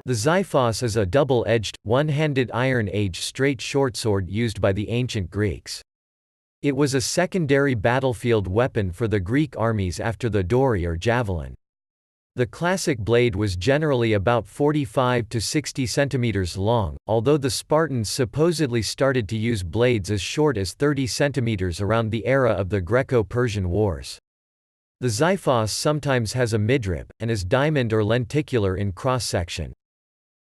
The xiphos is a double-edged, one-handed Iron-Age straight shortsword used by the ancient Greeks. It was a secondary battlefield weapon for the Greek armies after the dory or javelin. The classic blade was generally about 45 to 60 centimeters long, although the Spartans supposedly started to use blades as short as 30 centimeters around the era of the Greco-Persian Wars. The xiphos sometimes has a midrib, and is diamond or lenticular in cross-section.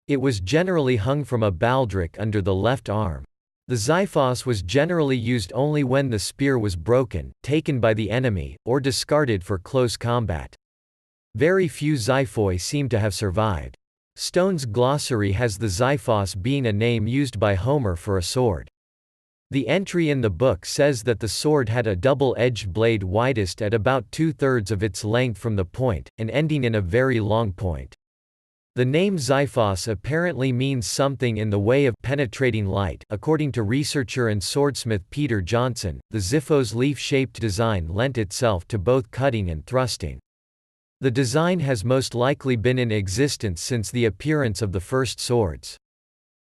It was generally hung from a baldric under the left arm. The xiphos was generally used only when the spear was broken, taken by the enemy, or discarded for close combat. Very few xiphoi seem to have survived. Stone's Glossary has the xiphos being a name used by Homer for a sword. The entry in the book says that the sword had a double-edged blade widest at about 2/3 of its length from the point, and ending in a very long point. The name xiphos apparently means something in the way of penetrating light. According to researcher and swordsmith Peter Johnsson, the xiphos leaf-shaped design lent itself to both cutting and thrusting. The design has most likely been in existence since the appearance of the first swords.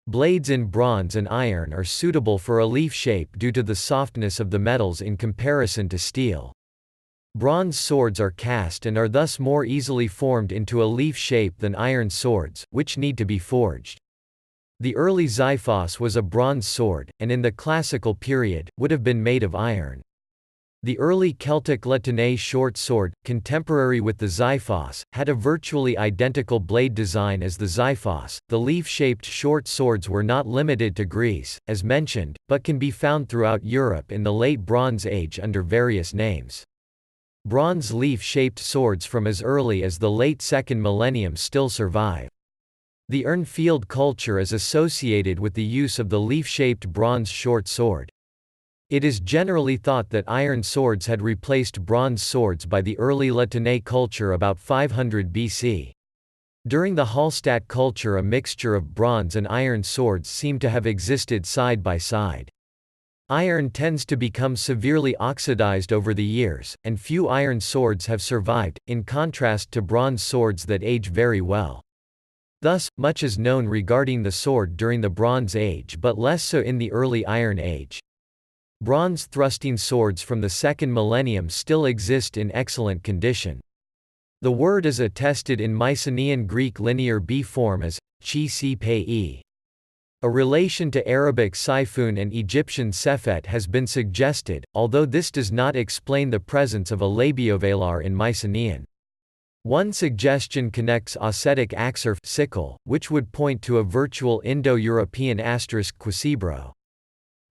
Blades in bronze and iron are suitable for a leaf shape due to the softness of the metals in comparison to steel. Bronze swords are cast and are thus more easily formed into a leaf shape than iron swords, which need to be forged. The early xiphos was a bronze sword, and in the classical period, would have been made of iron. The early Celtic La Tène short sword, contemporary with the xiphos, had a virtually identical blade design as the xiphos. The leaf-shaped short swords were not limited to Greece, as mentioned, but can be found throughout Europe in the Late Bronze Age under various names. Bronze leaf-shaped swords from as early as the late 2nd millennium still survive. The Urnfield culture is associated with the use of the leaf-shaped bronze short sword. It is generally thought that iron swords had replaced bronze swords by the early La Tène culture about 500 BC. During the Halstatt culture, a mixture of bronze and iron swords seem to have existed side by side. Iron tends to become severely oxidized over the years, and few iron swords have survived, in contrast to bronze swords that age very well. Thus, much is known regarding the sword during the Bronze Age but less so in the early Iron Age. Bronze thrusting swords from the 2nd millennium still exist in excellent condition. The word is attested in Mycenaean Greek Linear B form as 𝀥𝀯𝀟𝀟. A relation to Arabic saifun and Egyptian sēfet has been suggested, although this does not explain the presence of a labiovelar in Mycenaean. One suggestion connects Ossetic 𝀥𝀯𝀟𝀜 sickle, which would point to a virtual Indo-European *𝐀𝐥𝀯𝀟𝀜.